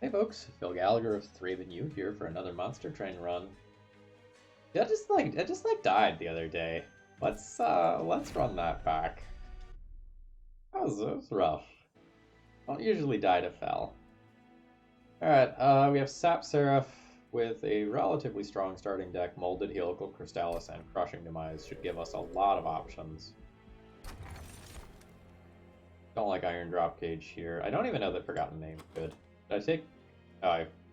Hey folks, Phil Gallagher of ThrabenU here for another Monster Train run. Yeah, I just died the other day. Let's run that back. That was rough. Don't usually die to Fel. Alright, we have Sap Seraph with a relatively strong starting deck. Molded Helical Crystallis and Crushing Demise should give us a lot of options. Don't like Iron Drop Cage here. I don't even know that Forgotten Name could. Did I take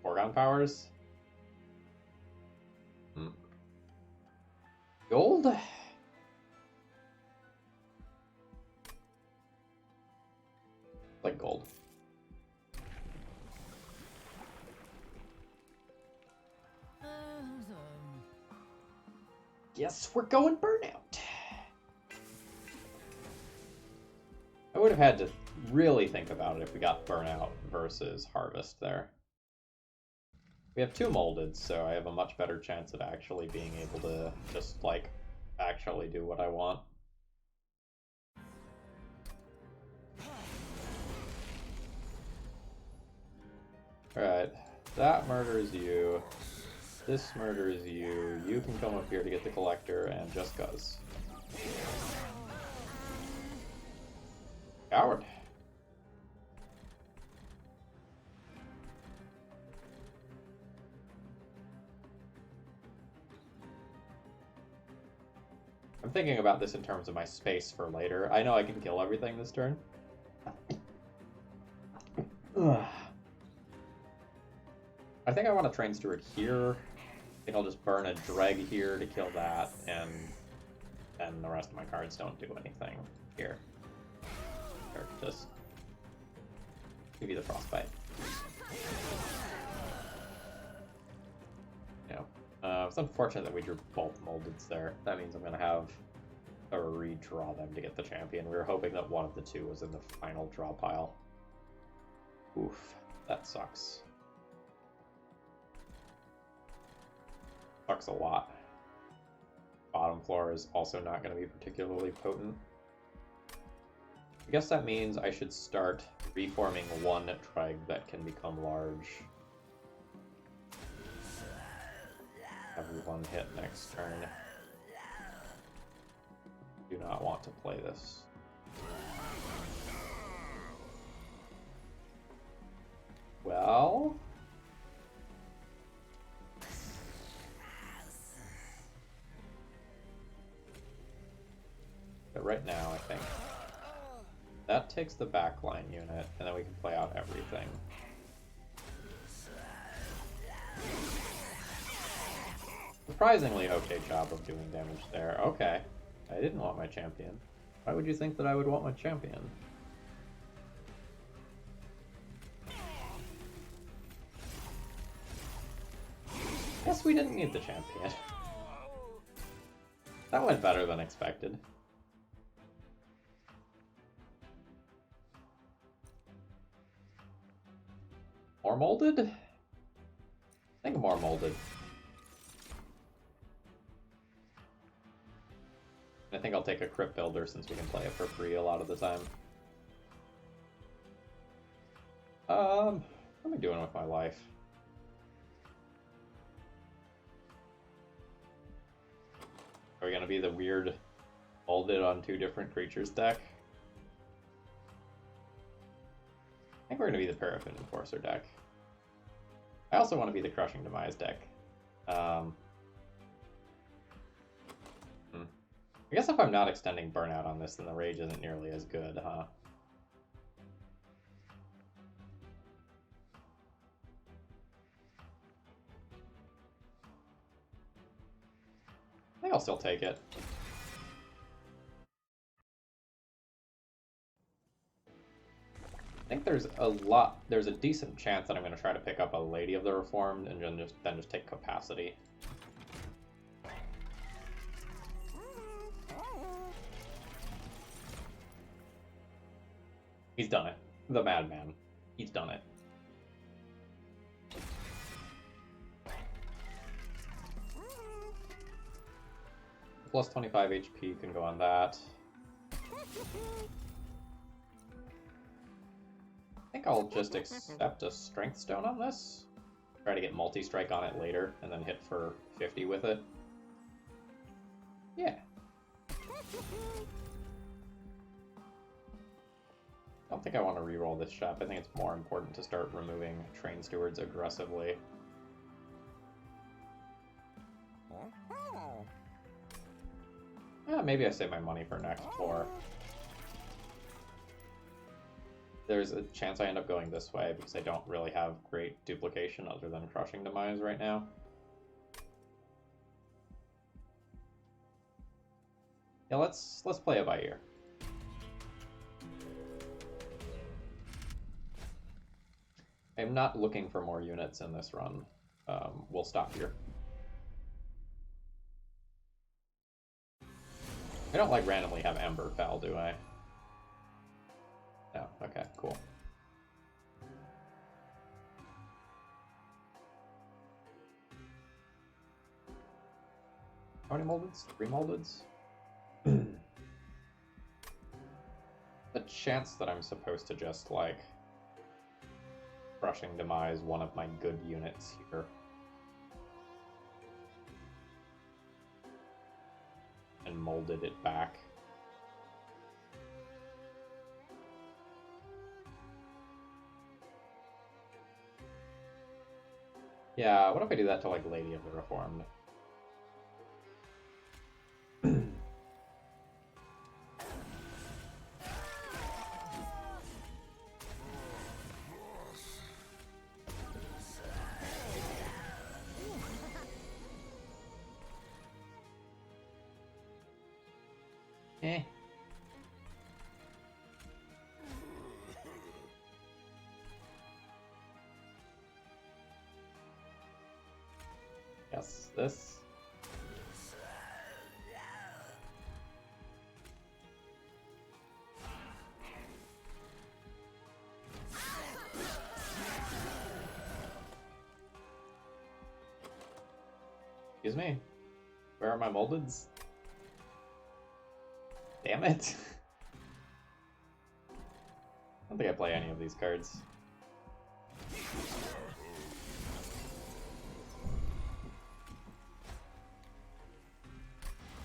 Foregone Powers? Gold? Like gold. Yes, we're going Burnout. I would have had to really think about it if we got Burnout versus Harvest there. We have two molded, so I have a much better chance of actually being able to just, like, actually do what I want. Alright, that murders you. This murders you. You can come up here to get the collector, and just cuz. Coward. I'm thinking about this in terms of my space for later. I know I can kill everything this turn. I think I want to Train Steward here. I think I'll just burn a Dreg here to kill that, and the rest of my cards don't do anything here. Or just give you the Frostbite. It's unfortunate that we drew both Moldeds there. That means I'm going to have to redraw them to get the champion. We were hoping that one of the two was in the final draw pile. Oof, that sucks. Sucks a lot. Bottom floor is also not going to be particularly potent. I guess that means I should start reforming one Treg that can become large. Every one hit next turn. Do not want to play this. Well... but right now, I think that takes the backline unit, and then we can play out everything. Surprisingly okay job of doing damage there. Okay. I didn't want my champion. Why would you think that I would want my champion? Guess we didn't need the champion. That went better than expected. More molded? I think more molded. I think I'll take a Crypt Builder since we can play it for free a lot of the time. What am I doing with my life? Are we gonna be the weird molded on two different creatures deck? I think we're gonna be the Paraffin Enforcer deck. I also want to be the Crushing Demise deck. I guess if I'm not extending Burnout on this, then the Rage isn't nearly as good, huh? I think I'll still take it. I think there's a decent chance that I'm going to try to pick up a Lady of the Reformed and then just take Capacity. He's done it. The Madman. He's done it. Plus 25 HP can go on that. I think I'll just accept a Strength Stone on this. Try to get multi-strike on it later, and then hit for 50 with it. Yeah. I don't think I want to reroll this shop. I think it's more important to start removing Train Stewards aggressively. Yeah, maybe I save my money for next floor. There's a chance I end up going this way because I don't really have great duplication other than Crushing Demise right now. Yeah, let's play it by ear. I'm not looking for more units in this run. We'll stop here. I don't like randomly have Ember Foul, do I? No, okay, cool. How many moldeds? 3 moldeds? The chance that I'm supposed to just, like, Crushing Demise one of my good units here. And molded it back. Yeah, what if I do that to, like, Lady of the Reformed? Eh. Yes, this. Excuse me. Where are my moldeds? Damn it. I don't think I play any of these cards.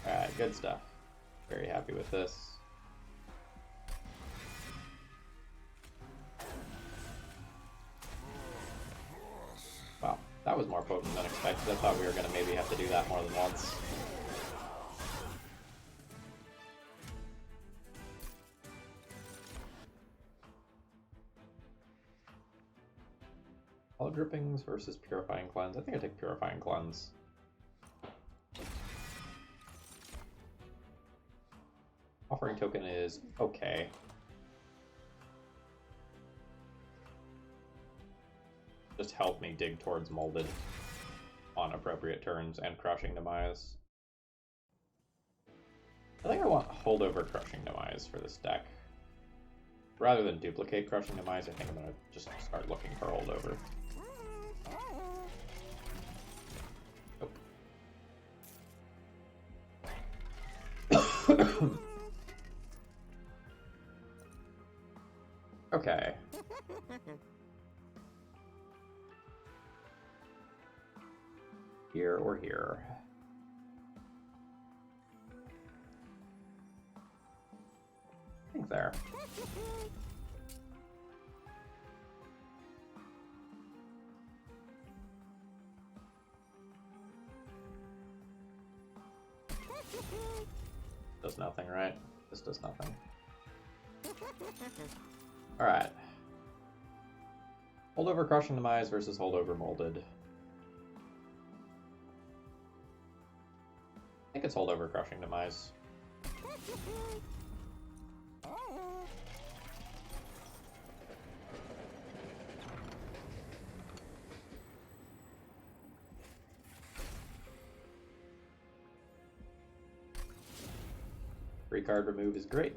Alright, good stuff. Very happy with this. Wow, that was more potent than expected. I thought we were going to maybe have to do that more than once. All drippings versus Purifying Cleanse. I think I take Purifying Cleanse. Offering Token is okay. Just help me dig towards Molded on appropriate turns and Crushing Demise. I think I want Holdover Crushing Demise for this deck. Rather than duplicate Crushing Demise, I think I'm going to just start looking for Holdover. Nope. Okay. Here or here? I think there. Does nothing, right? This does nothing. Alright. Holdover Crushing Demise versus Holdover Molded. I think it's Holdover Crushing Demise. Free card remove is great.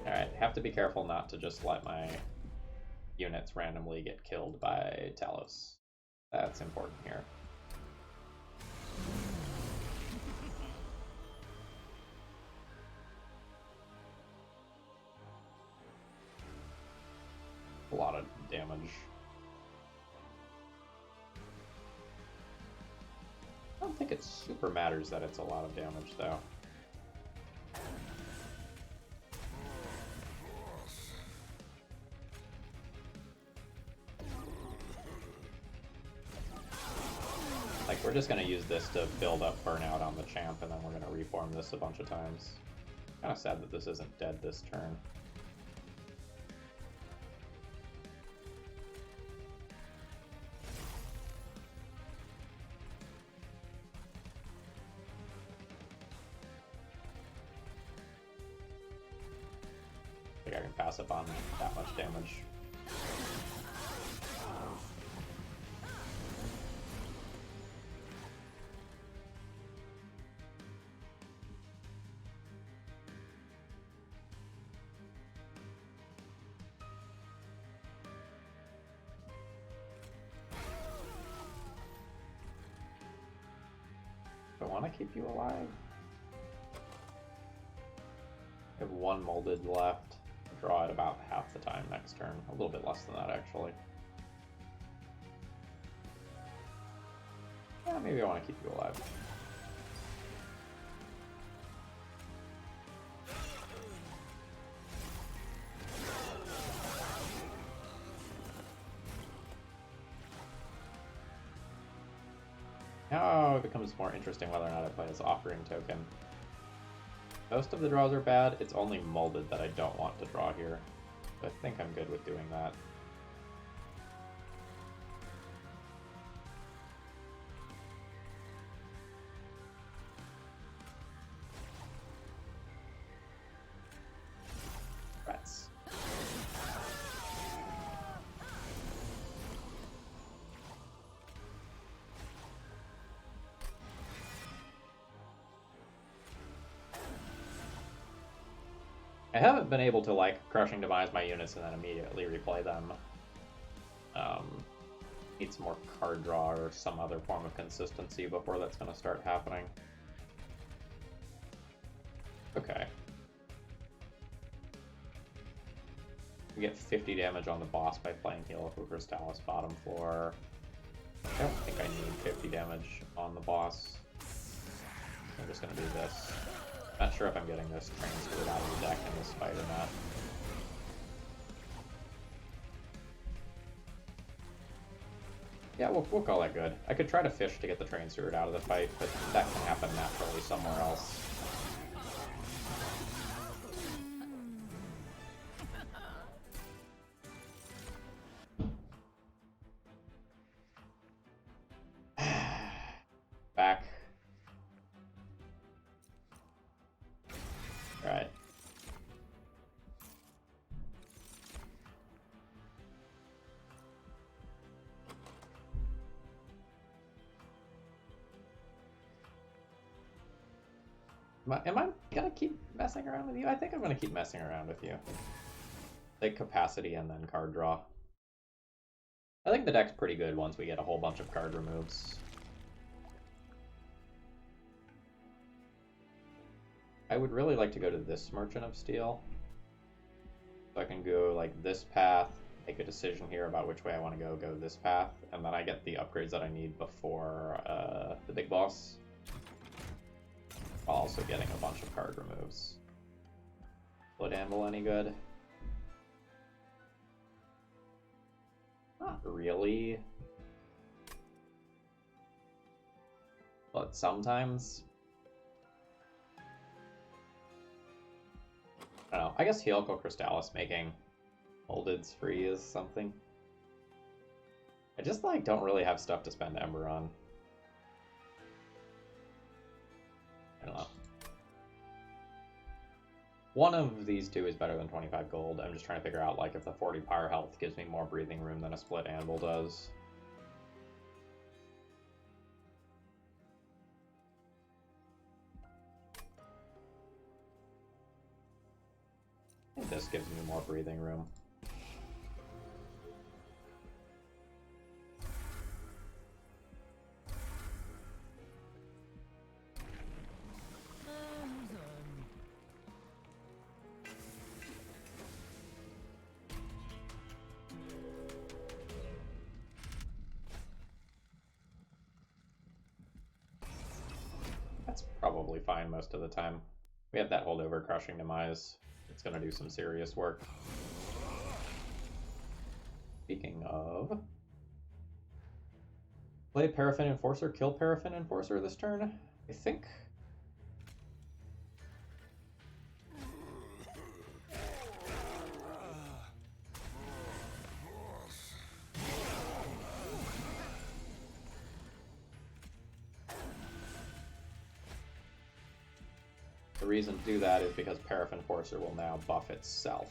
Alright, have to be careful not to just let my units randomly get killed by Talos. That's important here. damage. I don't think it super matters that it's a lot of damage, though. Like, we're just going to use this to build up burnout on the champ, and then we're going to reform this a bunch of times. Kind of sad that this isn't dead this turn. I think I can pass up on that much damage. I want to keep you alive. I have one molded left. Draw it about half the time next turn. A little bit less than that, actually. Yeah, maybe I want to keep you alive. Now it becomes more interesting whether or not I play this offering token. Most of the draws are bad, it's only molded that I don't want to draw here. So I think I'm good with doing that. Rats. I haven't been able to, like, Crushing Demise my units and then immediately replay them. Need some more card draw or some other form of consistency before that's going to start happening. Okay. We get 50 damage on the boss by playing Helical Crystallis bottom floor. I don't think I need 50 damage on the boss. I'm just going to do this. Not sure if I'm getting this transferred out of the deck in this fight or not. Yeah, we'll call that good. I could try to fish to get the train steward out of the fight, but that can happen naturally somewhere else. Back. Alright. Am I gonna keep messing around with you? I think I'm gonna keep messing around with you. Like capacity and then card draw. I think the deck's pretty good once we get a whole bunch of card removes. I would really like to go to this Merchant of Steel. So I can go like this path, make a decision here about which way I want to go this path, and then I get the upgrades that I need before the big boss. While also getting a bunch of card removes. Split Anvil any good? Not really. But sometimes. I don't know. I guess Helical Crystallis making moldeds free is something. I just like don't really have stuff to spend Ember on. I don't know. One of these two is better than 25 gold. I'm just trying to figure out like if the 40 power health gives me more breathing room than a split anvil does. I think this gives me more breathing room. probably fine most of the time. We have that holdover Crushing Demise. It's going to do some serious work. Speaking of... Play Paraffin Enforcer, kill Paraffin Enforcer this turn, I think. The reason to do that is because Paraffin Enforcer will now buff itself.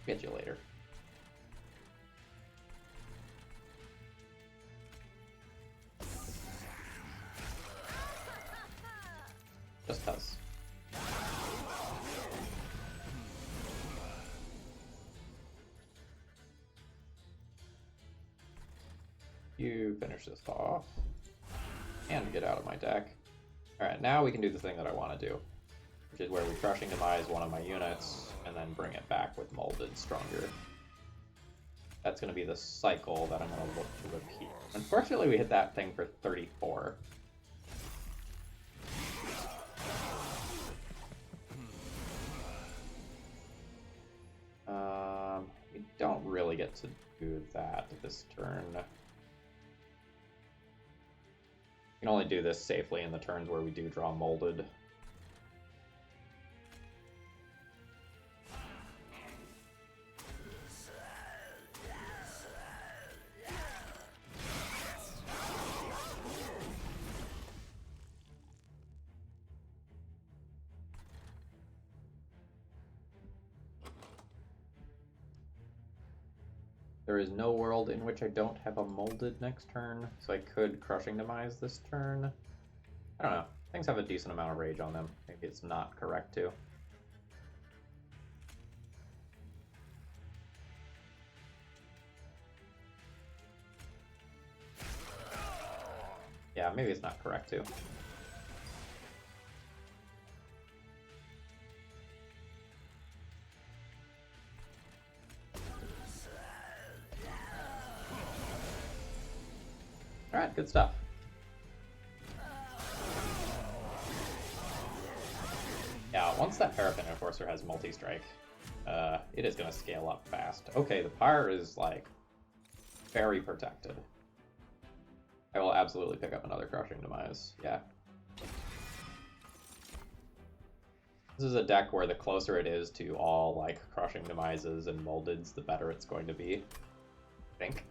Get you later. Just cuz. You finish this off. And get out of my deck. Alright, now we can do the thing that I want to do. Which is where we Crushing Demise one of my units, and then bring it back with Molded stronger. That's going to be the cycle that I'm going to look to repeat. Unfortunately, we hit that thing for 34. We don't really get to do that this turn. We can only do this safely in the turns where we do draw Molded. There is no world in which I don't have a Molded next turn, so I could Crushing Demise this turn. I don't know. Things have a decent amount of rage on them. Maybe it's not correct to. Yeah, maybe it's not correct to. Alright, good stuff. Yeah, once that Paraffin Enforcer has multi-strike, it is going to scale up fast. Okay, the Pyre is, like, very protected. I will absolutely pick up another Crushing Demise, yeah. This is a deck where the closer it is to all, like, Crushing Demises and Moldeds, the better it's going to be, I think.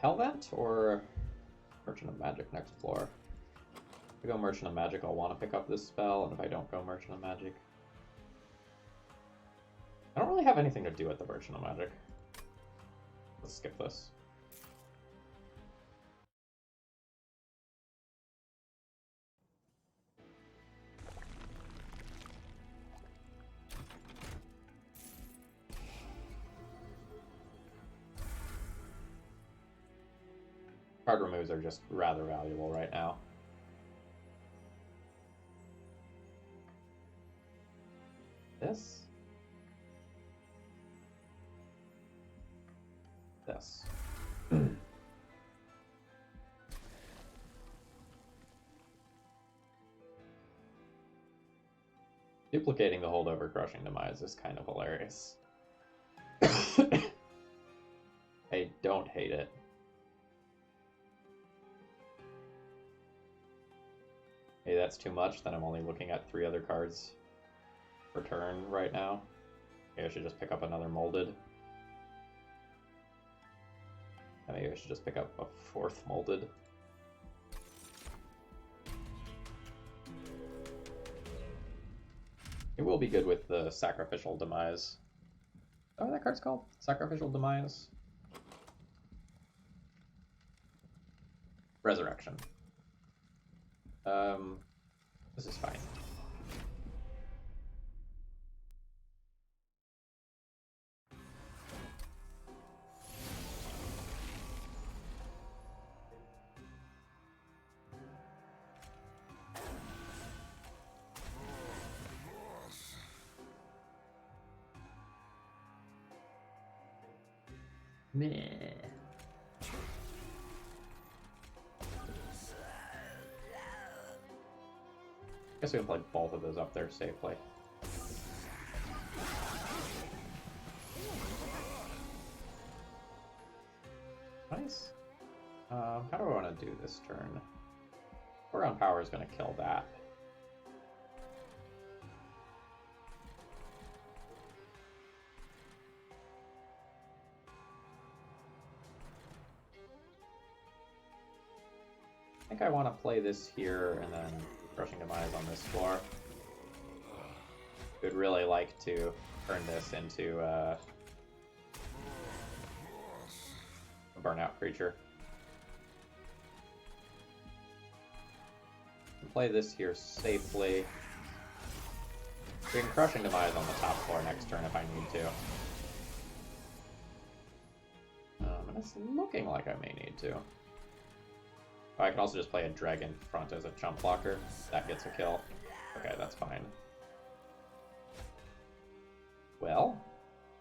Hellvent or Merchant of Magic next floor? If I go Merchant of Magic, I'll want to pick up this spell, and if I don't go Merchant of Magic... I don't really have anything to do with the Merchant of Magic. Let's skip this. Card removes are just rather valuable right now. This. This. Duplicating the holdover Crushing Demise is kind of hilarious. I don't hate it. Maybe that's too much, then I'm only looking at 3 other cards per turn right now. Maybe I should just pick up another Molded. Maybe I should just pick up a 4th Molded. It will be good with the Sacrificial Demise. Is that what that card's called? Sacrificial Demise? Resurrection. This is fine. Meh. Guess we can play both of those up there safely. Nice. How do I want to do this turn? Foregone Power is going to kill that. I think I want to play this here and then Crushing Demise on this floor. Would really like to turn this into a burnout creature. And play this here safely. We can Crushing Demise on the top floor next turn if I need to. And it's looking like I may need to. Oh, I can also just play a Dragon front as a chump blocker. That gets a kill. Okay, that's fine. Well,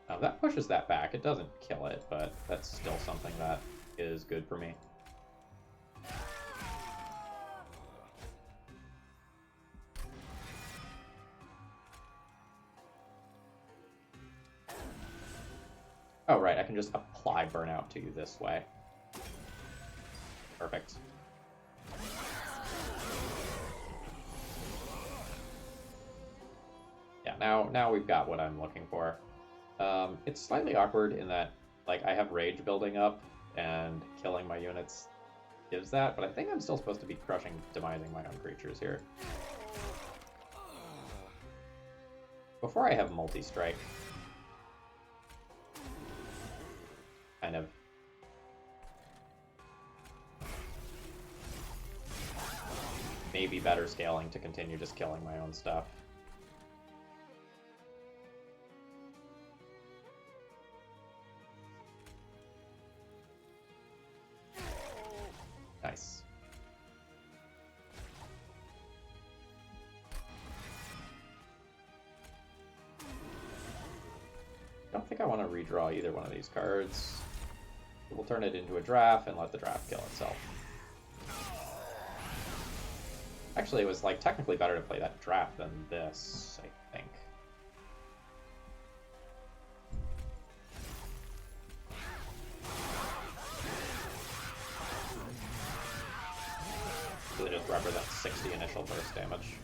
that pushes that back. It doesn't kill it, but that's still something that is good for me. Oh, right, I can just apply Burnout to you this way. Perfect. Yeah, now we've got what I'm looking for. It's slightly awkward in that, like, I have rage building up, and killing my units gives that, but I think I'm still supposed to be Crushing Demising my own creatures here. Before I have multi-strike. Kind of. Maybe better scaling to continue just killing my own stuff. Nice. I don't think I want to redraw either one of these cards. We'll turn it into a draft and let the draft kill itself. Actually, it was like technically better to play that draft than this, I think. So it just represents 60 initial burst damage.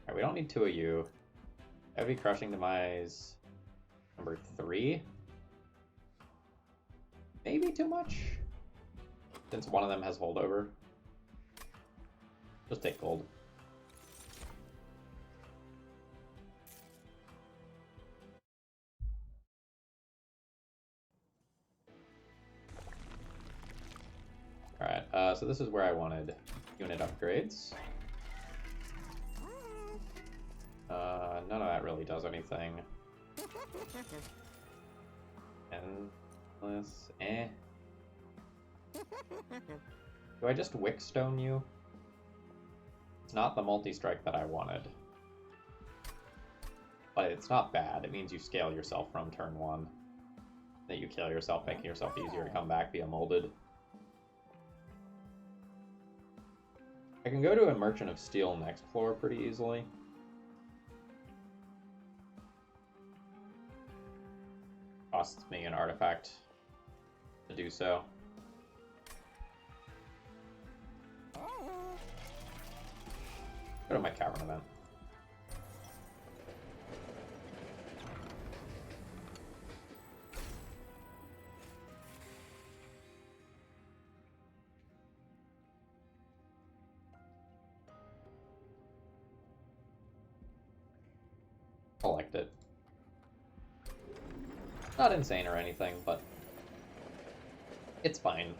Alright, we don't need two of you. Heavy Crushing Demise number 3. Maybe too much, since one of them has holdover. Just take gold. Alright, so this is where I wanted unit upgrades. None of that really does anything. Endless, Do I just Wickstone you? It's not the multi-strike that I wanted. But it's not bad. It means you scale yourself from turn 1. That you kill yourself, making yourself easier to come back via molded. I can go to a Merchant of Steel next floor pretty easily. Costs me an artifact to do so. Go to my cavern event. Collect it. Not insane or anything, but it's fine.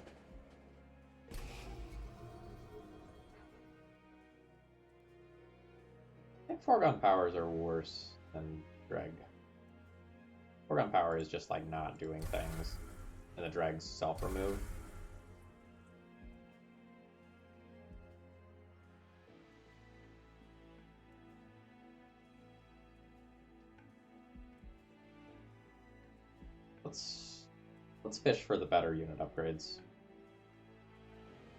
I think Foregone Powers are worse than Dreg. Foregone Power is just like not doing things, and the Dreg's self-remove. Let's fish for the better unit upgrades.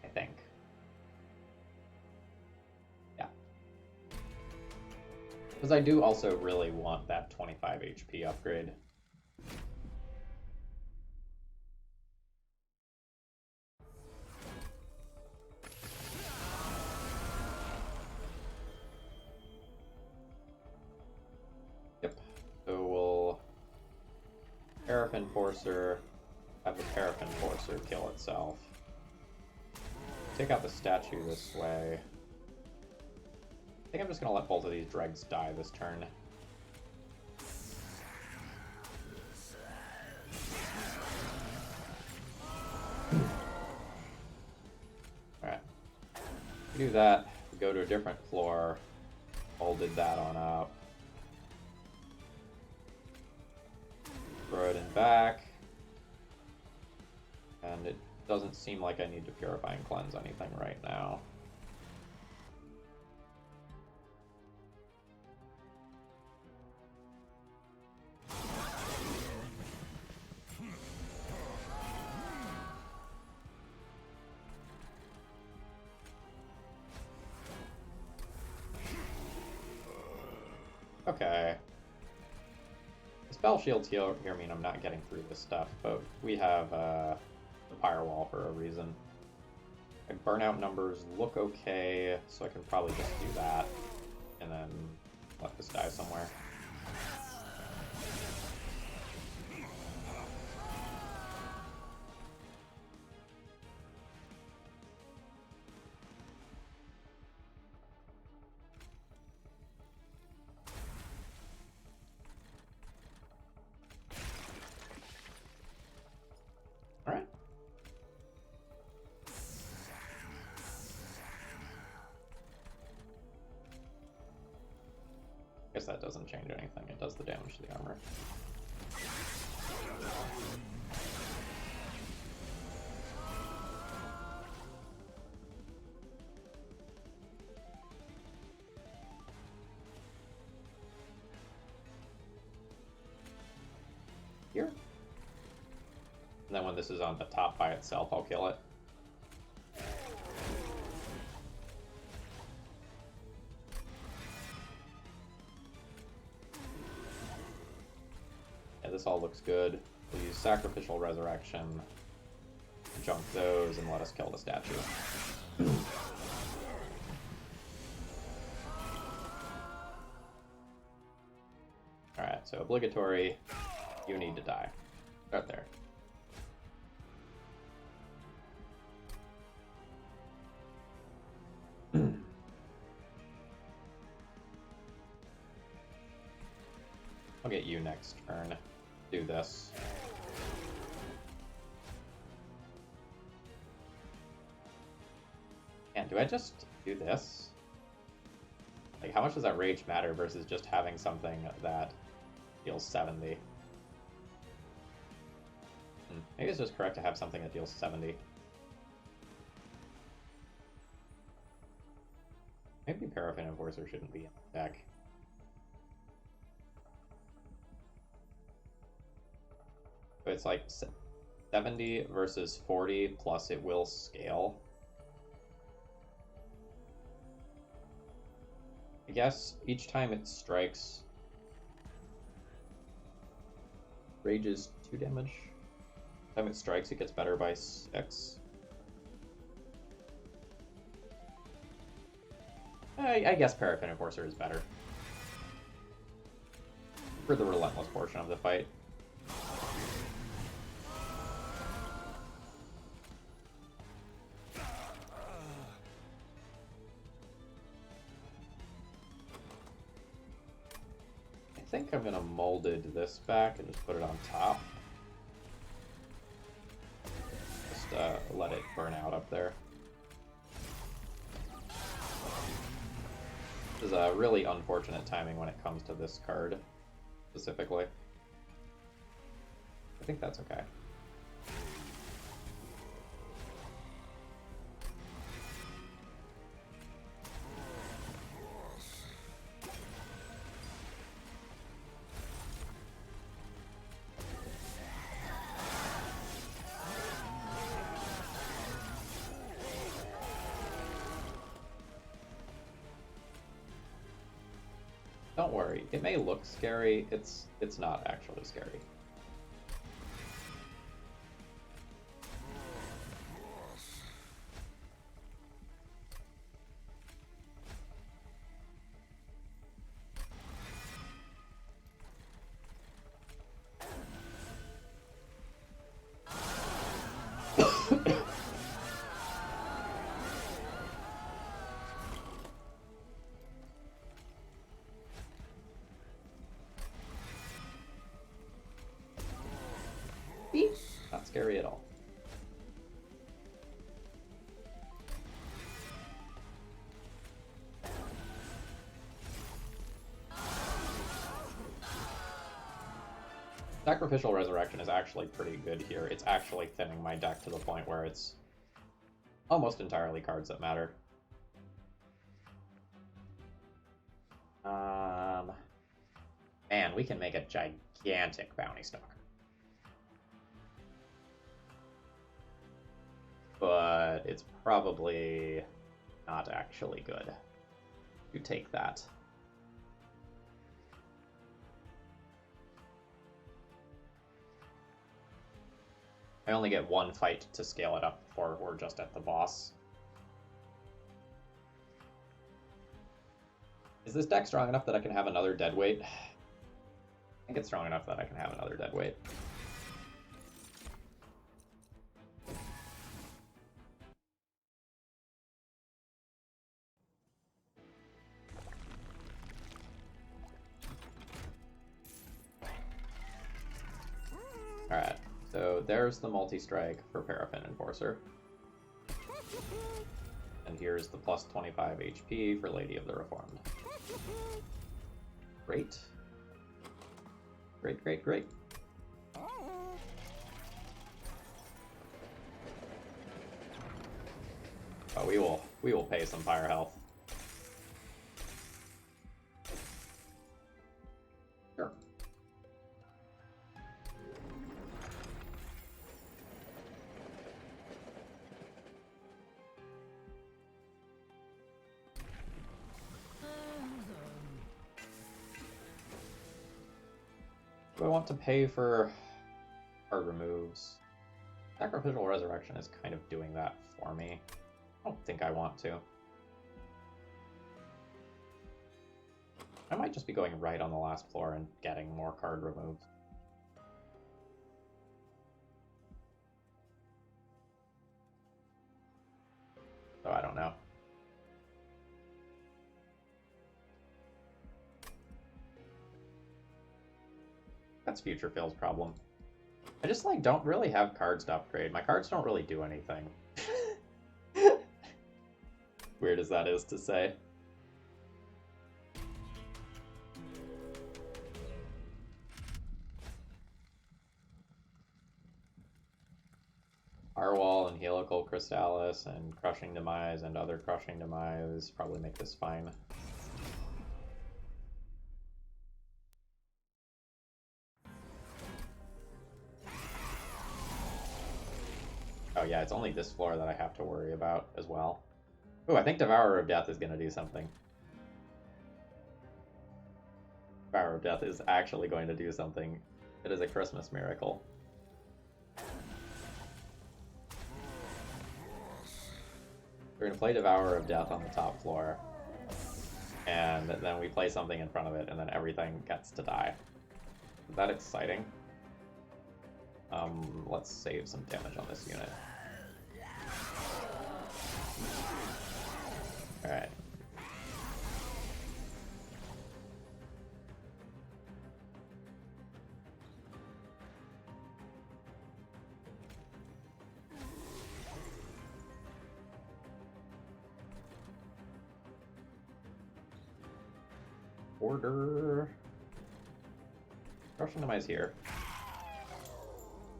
I think. Yeah. Because I do also really want that 25 HP upgrade. Yep. So we'll Paraffin Forcer, have the Paraffin Forcer kill itself. Take out the statue this way. I think I'm just going to let both of these dregs die this turn. Alright. Do that. Go to a different floor. Folded that on up. Throw it in back. And it doesn't seem like I need to Purify and Cleanse anything right now. Okay. The spell shields here mean I'm not getting through this stuff, but we have the firewall for a reason. My burnout numbers look okay, so I can probably just do that and then let this die somewhere. Alright. Guess that doesn't change anything. It does the damage to the armor. Here. And then when this is on the top by itself, I'll kill it. Yeah, this all looks good. We'll use Sacrificial Resurrection, junk those, and let us kill the statue. Alright, so obligatory, you need to die. Start there. I'll get you next turn. Do this. And do I just do this? Like, how much does that rage matter versus just having something that deals 70? Maybe it's just correct to have something that deals 70. Maybe Paraffin Enforcer shouldn't be in the deck. So it's like 70 versus 40 plus it will scale. I guess each time it strikes, rages 2 damage. Each time it strikes, it gets better by 6. I guess Paraffin Enforcer is better for the relentless portion of the fight. I think I'm gonna molded this back and just put it on top. Just let it burn out up there. This is a really unfortunate timing when it comes to this card, specifically. I think that's okay. Don't worry. It may look scary. It's not actually scary. Not scary at all. Sacrificial Resurrection is actually pretty good here. It's actually thinning my deck to the point where it's almost entirely cards that matter. Man, we can make a gigantic bounty stalker. But it's probably not actually good. You take that. I only get one fight to scale it up before we're just at the boss. Is this deck strong enough that I can have another deadweight? I think it's strong enough that I can have another deadweight. Alright, so there's the multi-strike for Paraffin Enforcer. And here's the plus 25 HP for Lady of the Reformed. Great. Great, great, great. Oh, we will pay some fire health. Sure. Do I want to pay for card removes? Sacrificial Resurrection is kind of doing that for me. I don't think I want to. I might just be going right on the last floor and getting more card removes. So I don't know. That's Future Phil's problem. I just, like, don't really have cards to upgrade. My cards don't really do anything. Weird as that is to say. Firewall and Helical Crystallis and Crushing Demise and other Crushing Demise probably make this fine. Oh yeah, it's only this floor that I have to worry about as well. Ooh, I think Devourer of Death is going to do something. Devourer of Death is actually going to do something. It is a Christmas miracle. We're going to play Devourer of Death on the top floor. And then we play something in front of it, and then everything gets to die. Is that exciting? Let's save some damage on this unit. Alright. Order. Crushing Demise here.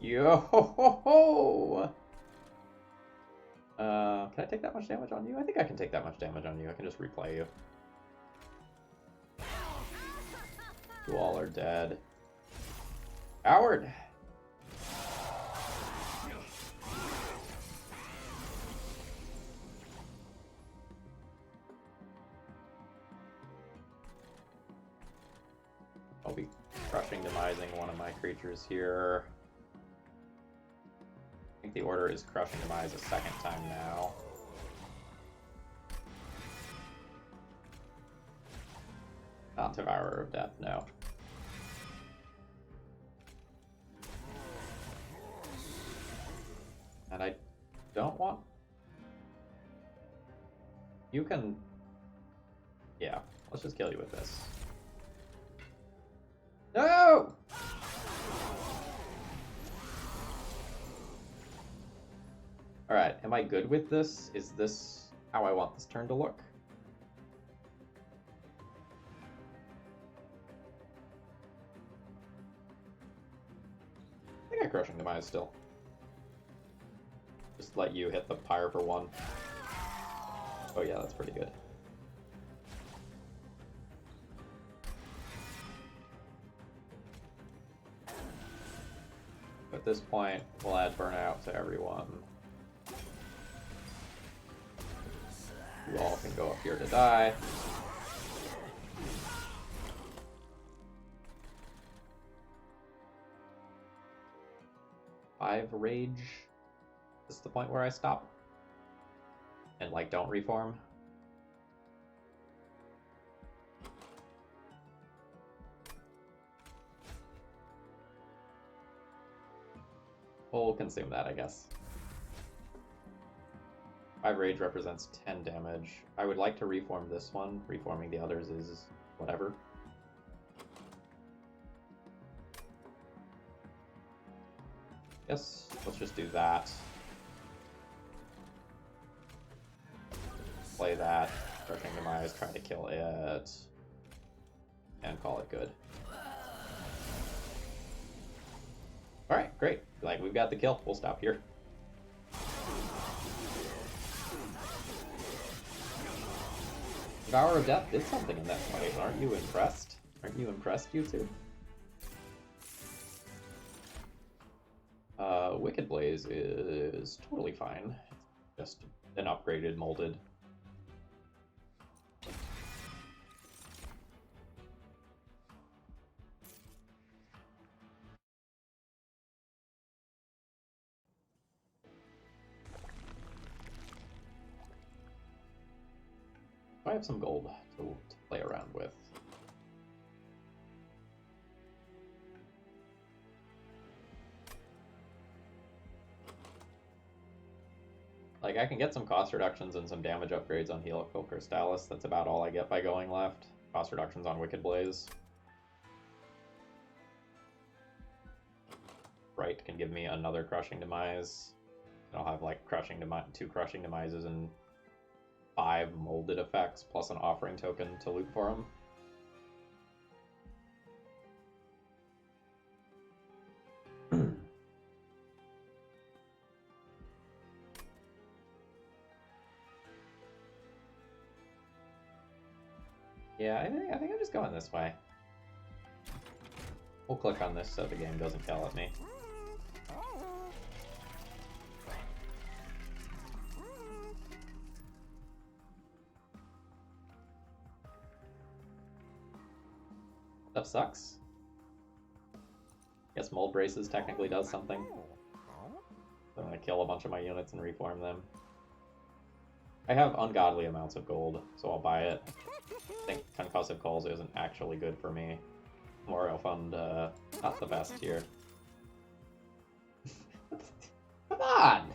Yo ho ho ho! Can I take that much damage on you? I think I can take that much damage on you. I can just replay you. You all are dead. Coward! I'll be crushing demising one of my creatures here. I think the order is crushing demise a second time now. Not Devourer of Death, no. And I don't want... You can... Yeah, let's just kill you with this. No! Alright, am I good with this? Is this how I want this turn to look? I think I'm crushing demise still. Just let you hit the pyre for 1. Oh yeah, that's pretty good. At this point, we'll add burnout to everyone. You all can go up here to die. Five rage. This is the point where I stop. And like don't reform. We'll consume that, I guess. 5 rage represents 10 damage. I would like to reform this one. Reforming the others is whatever. Yes, let's just do that. Play that. Crushing Demise, try to kill it. And call it good. Alright, great. Like, we've got the kill. We'll stop here. Devourer of Death did something in that fight. Aren't you impressed? Aren't you impressed, you two? Wicked Blaze is totally fine. Just an upgraded molded. I have some gold to play around with. Like, I can get some cost reductions and some damage upgrades on Helical Crystallis. That's about all I get by going left. Cost reductions on Wicked Blaze. Right can give me another Crushing Demise. And I'll have, like, two Crushing Demises and 5 molded effects, plus an offering token to loot for them. Yeah, I think I'm just going this way. We'll click on this so the game doesn't yell at me. Stuff sucks. Guess Mold Braces technically does something. I'm gonna kill a bunch of my units and reform them. I have ungodly amounts of gold, so I'll buy it. I think Concussive Calls isn't actually good for me. Memorial Fund, not the best here. Come on!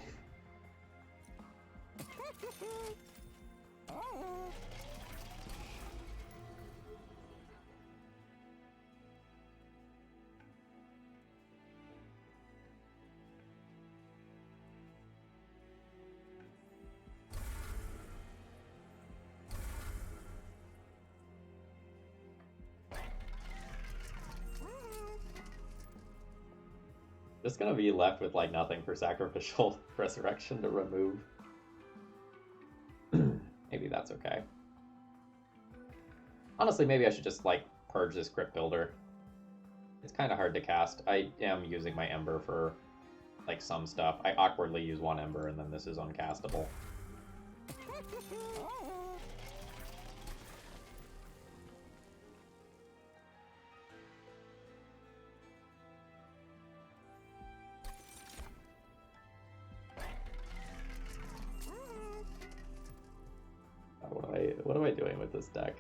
Just gonna be left with like nothing for Sacrificial Resurrection to remove. Maybe that's okay. Honestly, maybe I should just like purge this Crypt Builder. It's kind of hard to cast. I am using my Ember for like some stuff. I awkwardly use one Ember and then this is uncastable. with this deck.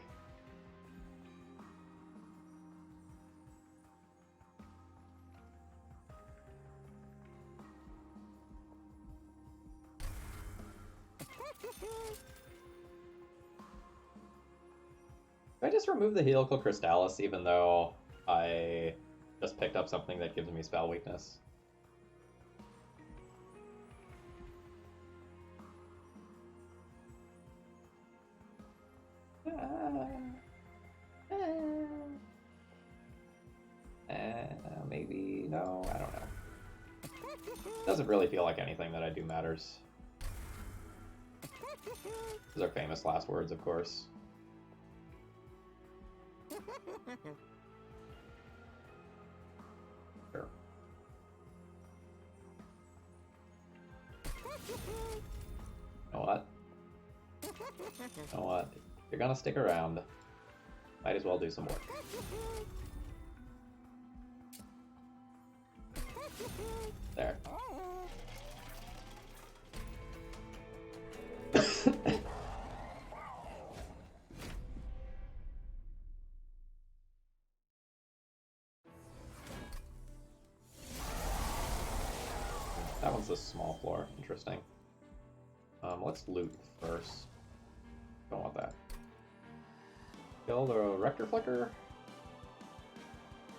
I just remove the Helical Crystallis even though I just picked up something that gives me spell weakness? Maybe, no, I don't know. Doesn't really feel like anything that I do matters. Those are famous last words, of course. Sure. You know what? You know what? If you're gonna stick around, might as well do some work. There. That one's a small floor. Interesting. Let's loot first. Don't want that. Kill the Rector Flicker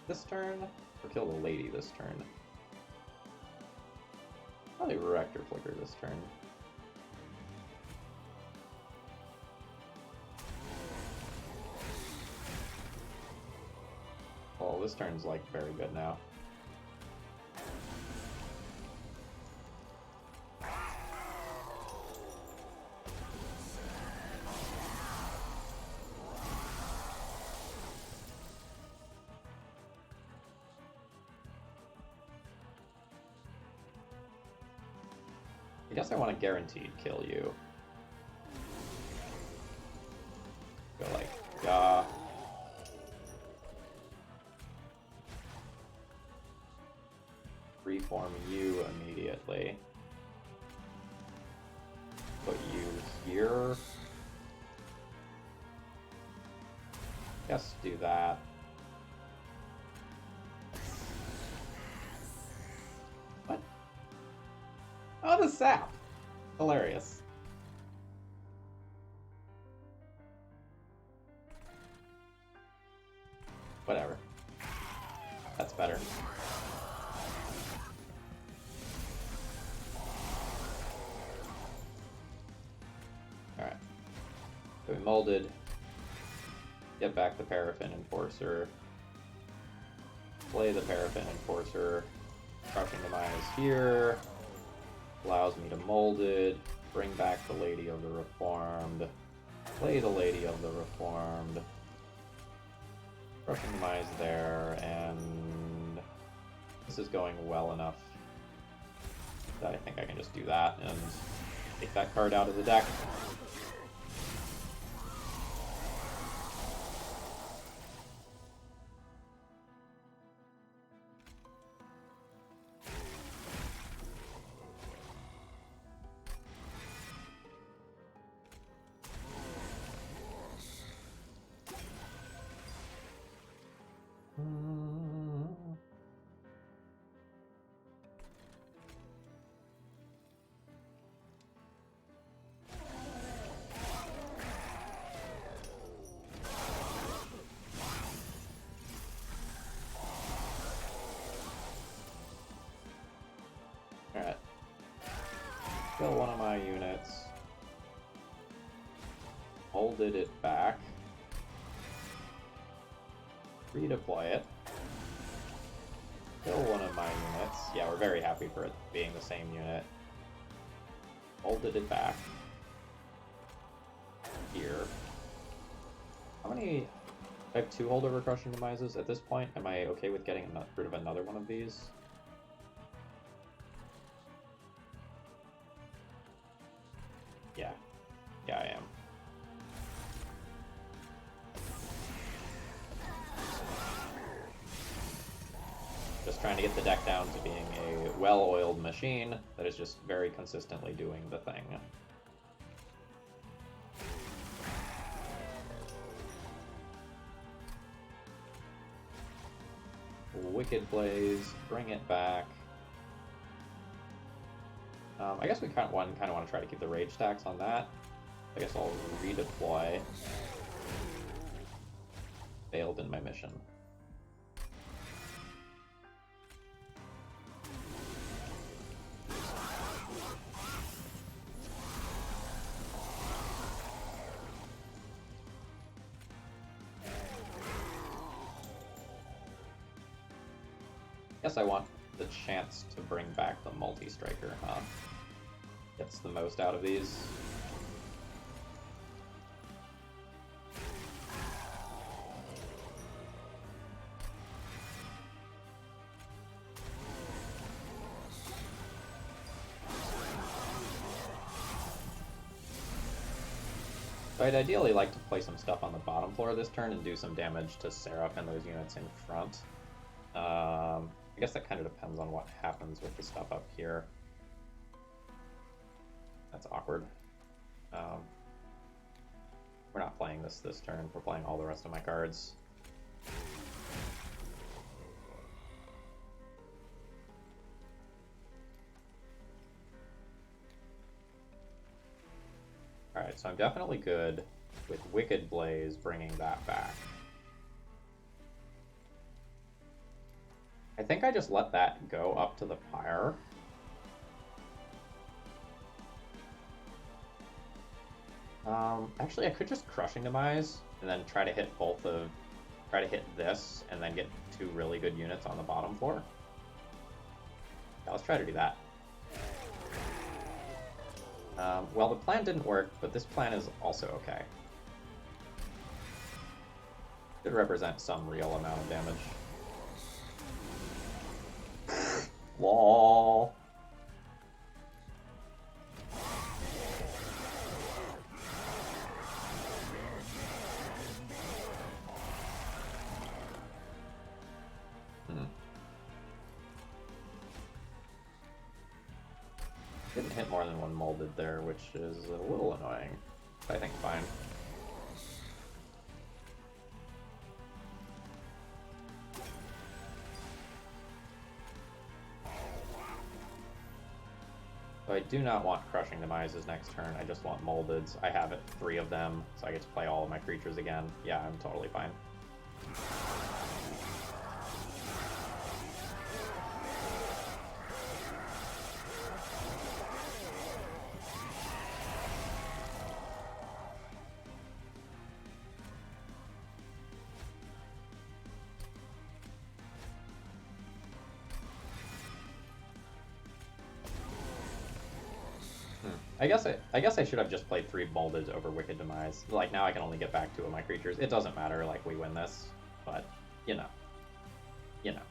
this turn, or kill the Lady this turn? Probably Rector Flicker this turn. Well, this turn's like very good now. I guess I want to guaranteed kill you. Go like, yeah. Reform you immediately. Put you here. Guess do that. What? Oh, the sap! Hilarious. Whatever. That's better. Alright. So we molded. Get back the Paraffin Enforcer. Play the Paraffin Enforcer. Crushing Demise here. Allows me to mold it. Bring back the Lady of the Reformed. Play the Lady of the Reformed. Crushing Demise there, and this is going well enough that I think I can just do that and take that card out of the deck. Alright. Kill one of my units. Molded it back. Redeploy it. Kill one of my units. Yeah, we're very happy for it being the same unit. Molded it back. Here. How many... I have 2 holdover Crushing Demises at this point. Am I okay with getting rid of another one of these? Yeah. Yeah, I am. Just trying to get the deck down to being a well-oiled machine that is just very consistently doing the thing. Wicked Blaze, bring it back. I guess we kind of want to try to keep the rage stacks on that. I guess I'll redeploy. Failed in my mission. Guess I want the chance to bring back the multi-striker, huh? Gets the most out of these. So I'd ideally like to play some stuff on the bottom floor this turn and do some damage to Seraph and those units in front. I guess that kind of depends on what happens with the stuff up here. That's awkward. We're not playing this turn. We're playing all the rest of my cards. Alright, so I'm definitely good with Wicked Blaze bringing that back. I think I just let that go up to the pyre. Actually, I could just Crushing Demise and then try to hit try to hit this and then get 2 really good units on the bottom floor. Yeah, let's try to do that. Well, the plan didn't work, but this plan is also okay. Should represent some real amount of damage. LOL. Didn't hit more than 1 molded there, which is a little annoying. But I think fine. So I do not want Crushing Demises next turn, I just want Moldeds. I have 3 of them, so I get to play all of my creatures again. Yeah, I'm totally fine. I guess I should have just played 3 Moldeds over Wicked Demise. Like, now I can only get back 2 of my creatures. It doesn't matter, like, we win this. But, you know. You know.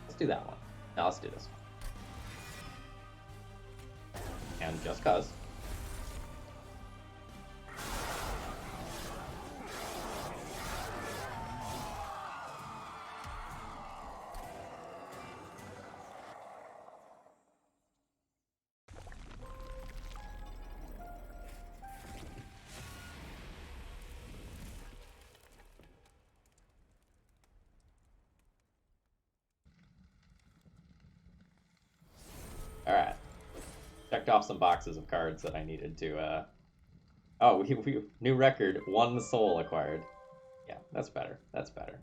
Let's do that one. Now let's do this one. And just cuz. Alright. Checked off some boxes of cards that I needed to, Oh, we new record, 1 soul acquired. Yeah, that's better. That's better.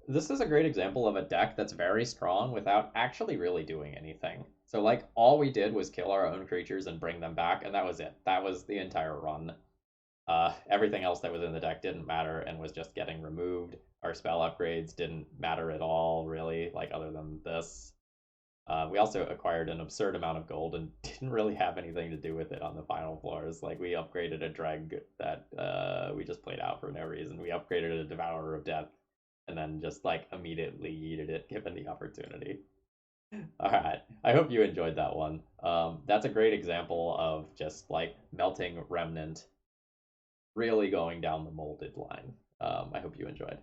This is a great example of a deck that's very strong without actually really doing anything. So, like, all we did was kill our own creatures and bring them back, and that was it. That was the entire run. Everything else that was in the deck didn't matter and was just getting removed. Our spell upgrades didn't matter at all, really, like, other than this. We also acquired an absurd amount of gold and didn't really have anything to do with it on the final floors. Like, we upgraded a Dreg that we just played out for no reason. We upgraded a Devourer of Death and then just, like, immediately yeeted it given the opportunity. Alright, I hope you enjoyed that one. That's a great example of just, like, melting Remnant really going down the molded line. I hope you enjoyed.